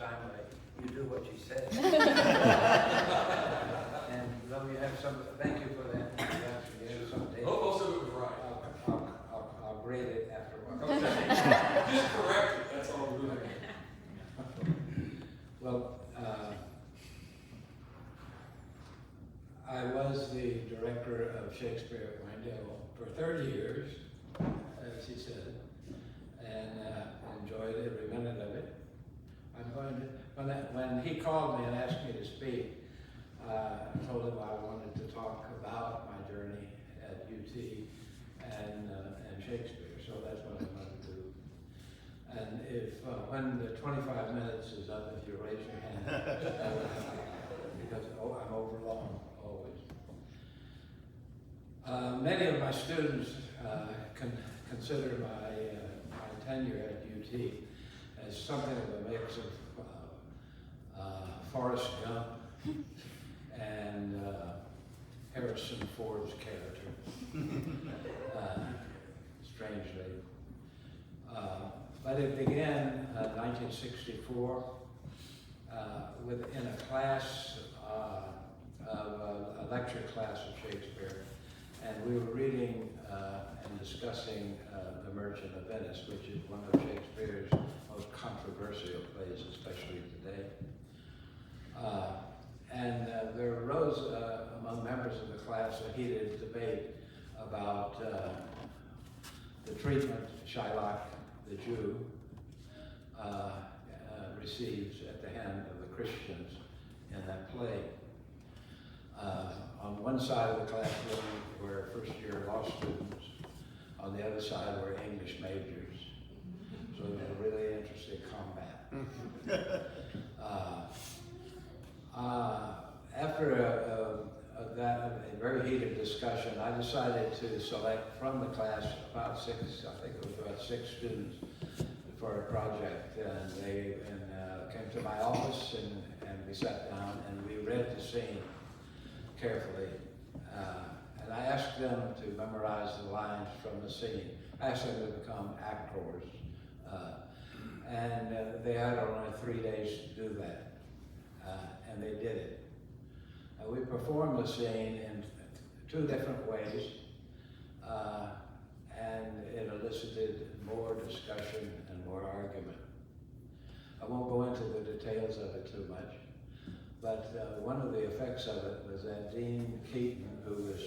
Steinway, you do what she says. And though you have some, thank you for that. You have some data. Most of it was right. I'll grade it afterwards. Okay. Just correct it, that's all we're doing. Well, I was the director of Shakespeare at Winedale for 30 years, as he said, and enjoyed every minute of it. I'm going to, when he called me and asked me to speak, I told him I wanted to talk about my journey at UT and Shakespeare, so that's what I'm going to do. And if, when the 25 minutes is up, if you raise your hand, because I'm overlong, always. Many of my students consider my tenure at UT as something of a mix of Forrest Gump and Harrison Ford's character, strangely. But it began in 1964 within a class a lecture class of Shakespeare, and we were reading and discussing The Merchant of Venice, which is one of Shakespeare's most controversial plays, especially today. And there arose among members of the class a heated debate about the treatment Shylock the Jew receives at the hand of the Christians in that play. On one side of the classroom were first-year law students. On the other side were English majors. So it was a really interesting combat. After a very heated discussion, I decided to select from the class about six students for a project. And they came to my office and we sat down and we read the scene carefully. And I asked them to memorize the lines from the scene. I asked them to become actors. And they had only 3 days to do that. And they did it. We performed the scene in 2 different ways. And it elicited more discussion and more argument. I won't go into the details of it too much. But one of the effects of it was that Dean Keaton, who was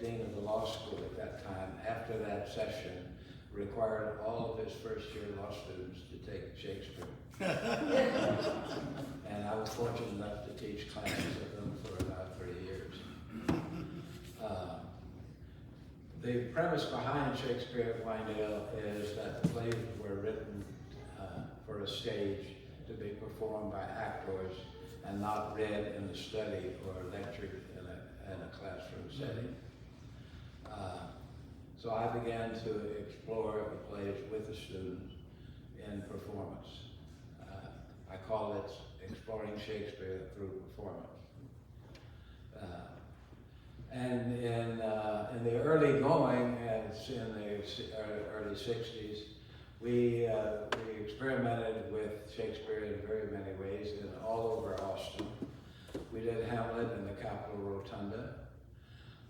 Dean of the law school at that time, after that session, required all of his first-year law students to take Shakespeare. And I was fortunate enough to teach classes of them for about 3 years. The premise behind Shakespeare at Winedale is that the plays were written for a stage to be performed by actors and not read in the study or lectured in a classroom setting. So I began to explore the plays with the students in performance. I call it Exploring Shakespeare Through Performance. And in the early going, as in the early 60s, we experimented with Shakespeare in very many ways and all over Austin. We did Hamlet in the Capitol Rotunda.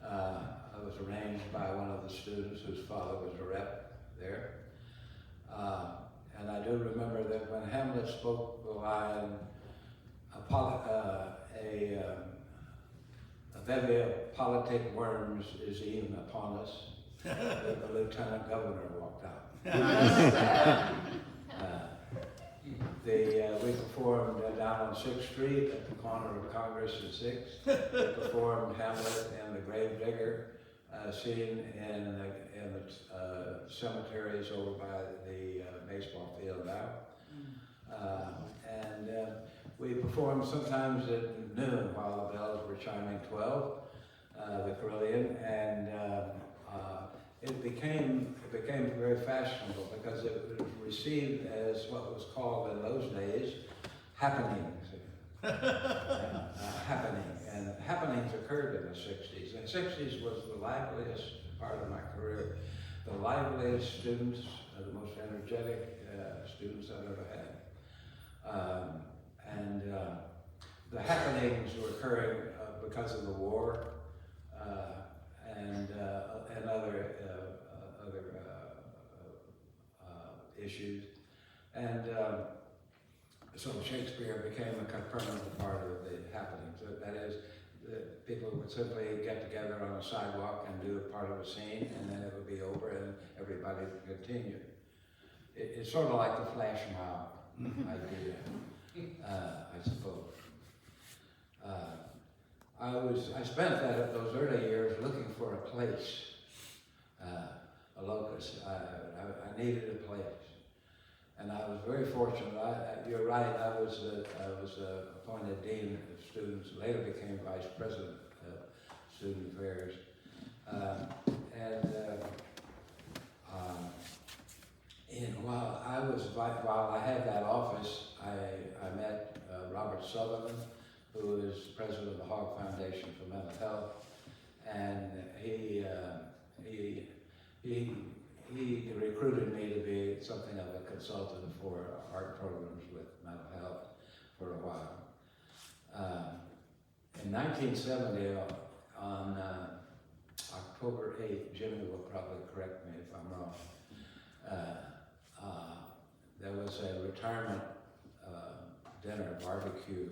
It was arranged by one of the students whose father was a rep there. And I do remember that when Hamlet spoke the line, a bevy of politic worms is even upon us, the lieutenant governor walked out. We performed down on 6th Street at the corner of Congress and 6th. We performed Hamlet and the Gravedigger scene in the cemeteries over by the baseball field now. And we performed sometimes at noon while the bells were chiming 12, the Carillon, and it became very fashionable because it was received as what was called in those days happenings. Happening. And happenings occurred in the 60s. And the 60s was the liveliest part of my career. The liveliest students, the most energetic students I've ever had. happenings were occurring because of the war and other issues. And so Shakespeare became a permanent part of the happenings. That is, people would simply get together on a sidewalk and do a part of a scene, and then it would be over and everybody would continue. It's sort of like the flash mob idea, I suppose. I spent those early years looking for a place, a locus. I needed a place. And I was very fortunate. You're right. I was appointed dean of students. Later became vice president of student affairs. While I had that office, I met Robert Sutherland, who is president of the Hogg Foundation for Mental Health, and he recruited me to be something of a consultant for art programs with mental health for a while. In 1970, on October 8th, Jimmy will probably correct me if I'm wrong, there was a retirement dinner barbecue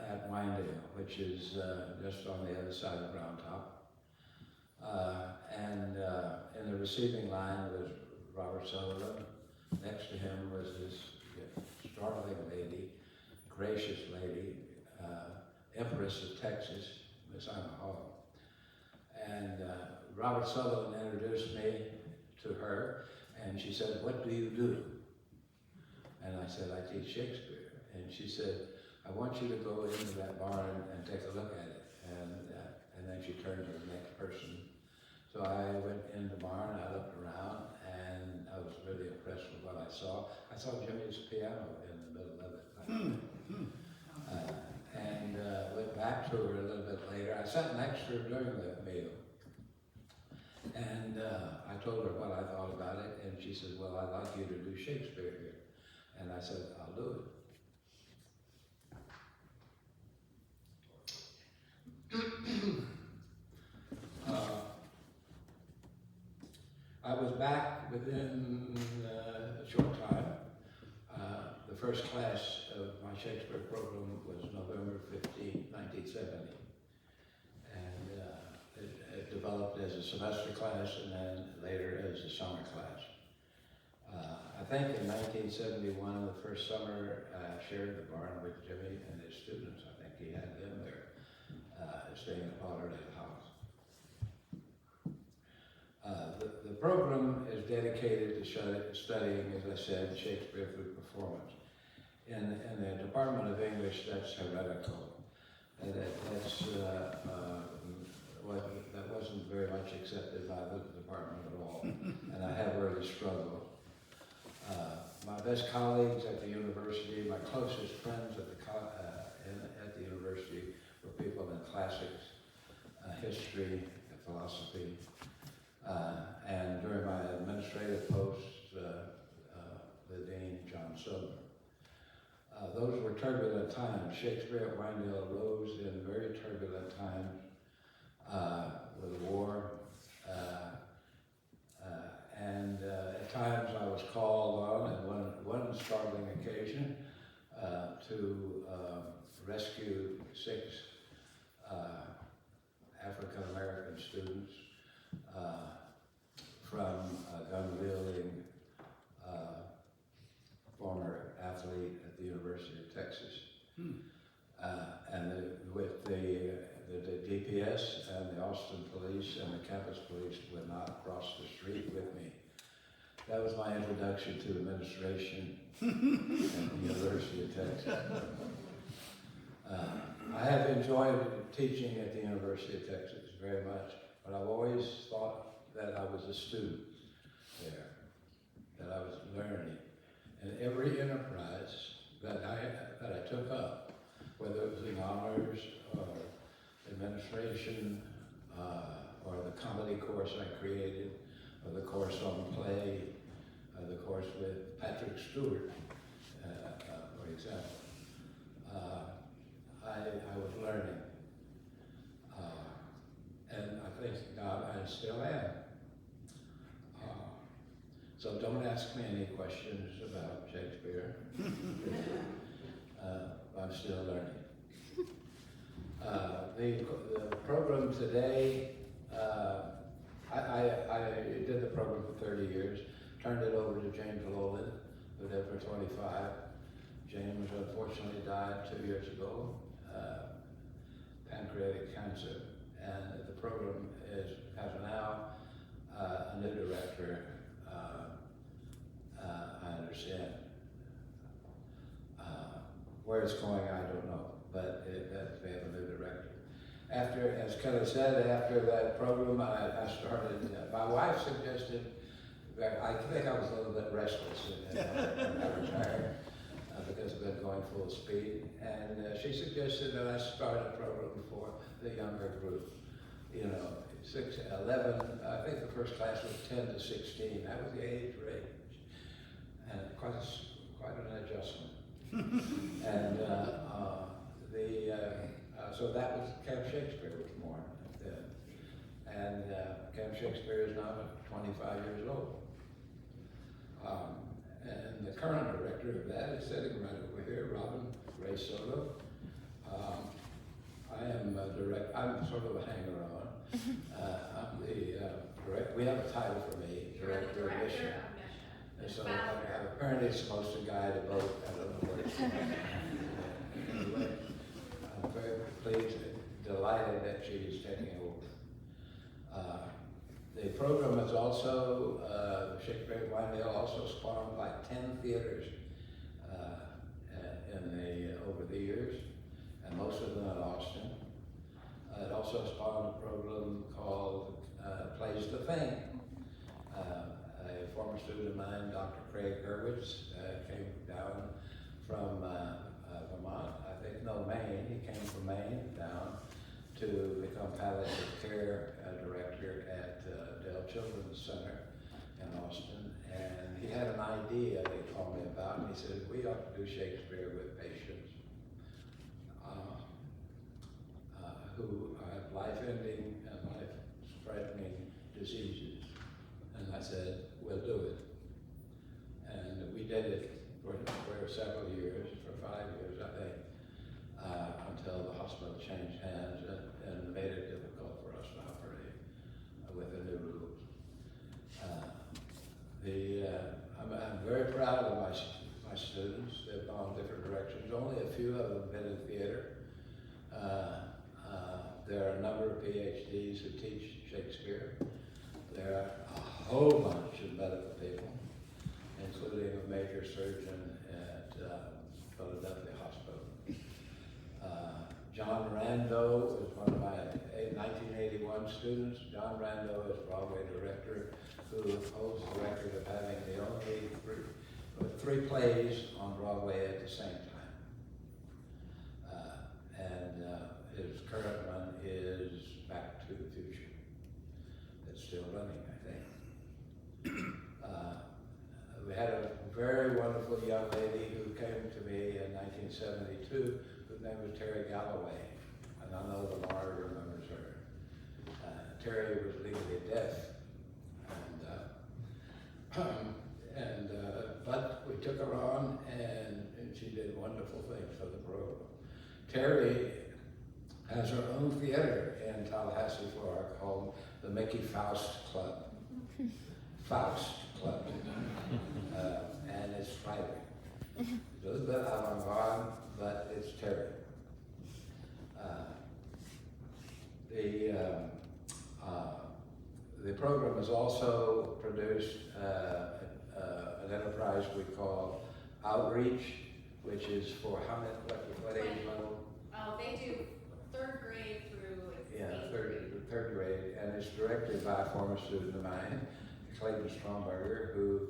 at Winedale, which is just on the other side of Round Top. In the receiving line was Robert Sutherland. Next to him was this startling lady, gracious lady, Empress of Texas, Miss Anna Hall. And Robert Sutherland introduced me to her, and she said, "What do you do?" And I said, "I teach Shakespeare." And she said, "I want you to go into that barn and take a look at it." And then she turned to the next person. So I went in the barn, I looked around, and I was really impressed with what I saw. I saw Jimmy's piano in the middle of it. Went back to her a little bit later. I sat next to her during the meal. And I told her what I thought about it, and she said, "Well, I'd like you to do Shakespeare here." And I said, "I'll do it." I was back within a short time. The first class of my Shakespeare program was November 15, 1970. And it developed as a semester class and then later as a summer class. I think in 1971, the first summer, I shared the barn with Jimmy and his students. I think he had them there, staying at Lauderdale House. The program is dedicated to studying, as I said, Shakespeare through performance. In the Department of English, that's heretical. That wasn't very much accepted by the department at all, and I have really struggled. My best colleagues at the university, my closest friends at the university were people in classics, history, and philosophy. And during my administrative posts, the Dean, John Sumner. Those were turbulent times. Shakespeare at Winedale rose in very turbulent times with the war. And at times I was called on, and one startling occasion, to rescue 6 African-American students from a gun-wielding former athlete at the University of Texas. With the DPS and the Austin police and the campus police would not cross the street with me. That was my introduction to administration at the University of Texas. I have enjoyed teaching at the University of Texas very much, but I've always thought that I was a student there, that I was learning. And every enterprise that I took up, whether it was in honors or administration, or the comedy course I created, or the course on play, the course with Patrick Stewart, for example, I ask me any questions about Shakespeare. I'm still learning. The program today, I did the program for 30 years, turned it over to James Lowland, who did it for 25. James unfortunately died 2 years ago, pancreatic cancer, and the program has now a new director, I understand. Where it's going, I don't know, but they have a new director. After, as Kelly said, after that program, I started, my wife suggested, I think I was a little bit restless when I retired, because I've been going full speed, and she suggested that I start a program for the younger group. You know, 11, I think the first class was 10 to 16, that was the age range, and quite an adjustment. And so that was Camp Shakespeare was born then. And Camp Shakespeare is now 25 years old. And the current director of that is sitting right over here, Robin Ray Soto. I'm sort of a hanger-on. I'm the director. We have a title for me, Director of Mission. And so I'm apparently supposed to guide a boat. I don't know where it's going. Anyway, I'm very pleased and delighted that she is taking over. The program is also, Shakespeare Winedale also spawned like 10 theaters over the years, and most of them in Austin. It also spawned a program called Plays the Thing. A former student of mine, Dr. Craig Hurwitz, came down from Vermont, Maine. He came from Maine down to become palliative care director at Dell Children's Center in Austin. And he had an idea that he told me about, and he said, we ought to do Shakespeare with patients who have life-ending and life-threatening diseases. And I said, we'll do it. And we did it for several years, for 5 years, I think, until the hospital changed hands and made it difficult for us to operate with the new rules. I'm very proud of my students. They've gone different directions. Only a few of them have been in theater. There are a number of PhDs who teach Shakespeare. There are a whole bunch of medical people, including a major surgeon at Philadelphia Hospital. John Rando is one of my 1981 students. John Rando is Broadway director who holds the record of having the only three plays on Broadway at the same time. His current one is Back to the Future. It's still running, I think. We had a very wonderful young lady who came to me in 1972, whose name was Terry Galloway, and I know Lamar remembers her. Terry was legally deaf, but we took her on, and she did wonderful things for the program. Terry has her own theater in Tallahassee, Florida, called the Mickey Faust Club. Faust Club. And it's private. It's a little bit avant-garde, but it's Terry. The program has also produced an enterprise we call Outreach, which is for what age level? They do third grade through third grade, and it's directed by a former student of mine, Clayton Stromberger, who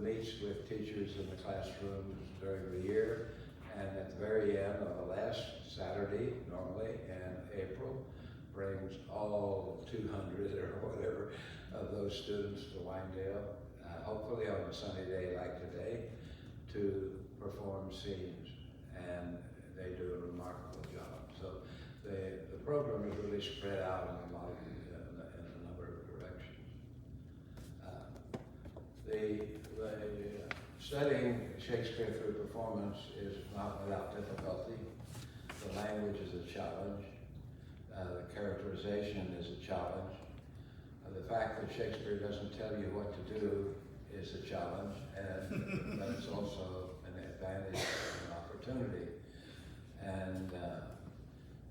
meets with teachers in the classrooms during the year, and at the very end, on the last Saturday, normally in April, brings all 200 or whatever of those students to Winedale, hopefully on a sunny day like today, to perform scenes, and they do a remarkable job. So the program is really spread out in a number of directions. Studying Shakespeare through performance is not without difficulty. The language is a challenge. The characterization is a challenge. The fact that Shakespeare doesn't tell you what to do is a challenge, but it's also an advantage and an opportunity. And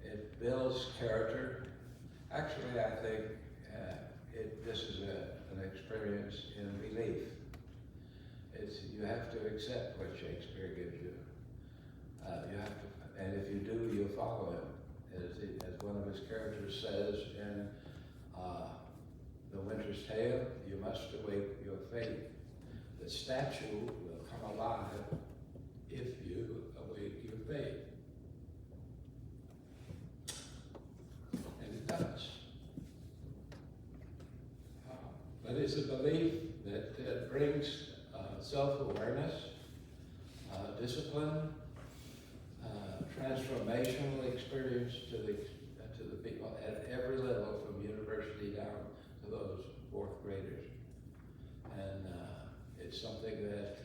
it builds character. Actually, I think this is an experience in belief. You have to accept what Shakespeare gives you. You have to, and if you do, you'll follow him. As one of his characters says in The Winter's Tale, you must await your fate. The statue will come alive if you await your fate. And it does. But it's a belief that brings self-awareness, discipline, transformational experience to the people at every level, from university down to those fourth graders. And it's something that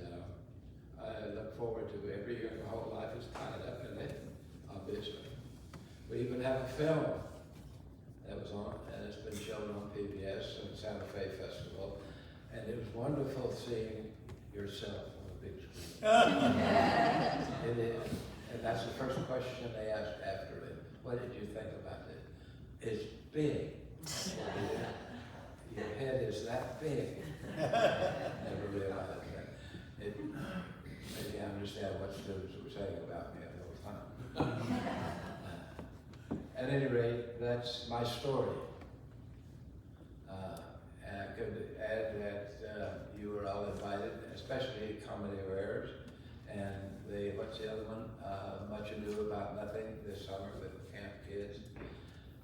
I look forward to every year. My whole life is tied up in it, obviously. We even have a film that was on, and it's been shown on PBS and Santa Fe Festival. And it was wonderful seeing yourself on the big screen. It is. And that's the first question they asked after it. What did you think about it? It's big. Your head is that big. Never realized that. Maybe I understand what students were saying about me at the time. At any rate, that's my story. And I could add that you were all invited, especially Comedy of Ayres, and what's the other one? Much Ado About Nothing this summer with camp kids.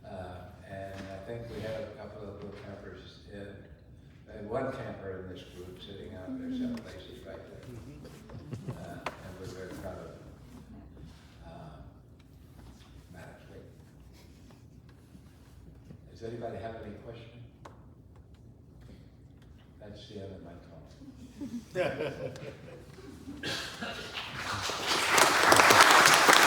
And I think we have a couple of little campers and one camper in this group sitting out there, some places right there. And we're very proud of them. Actually. Does anybody have any questions? That's the end of my talk.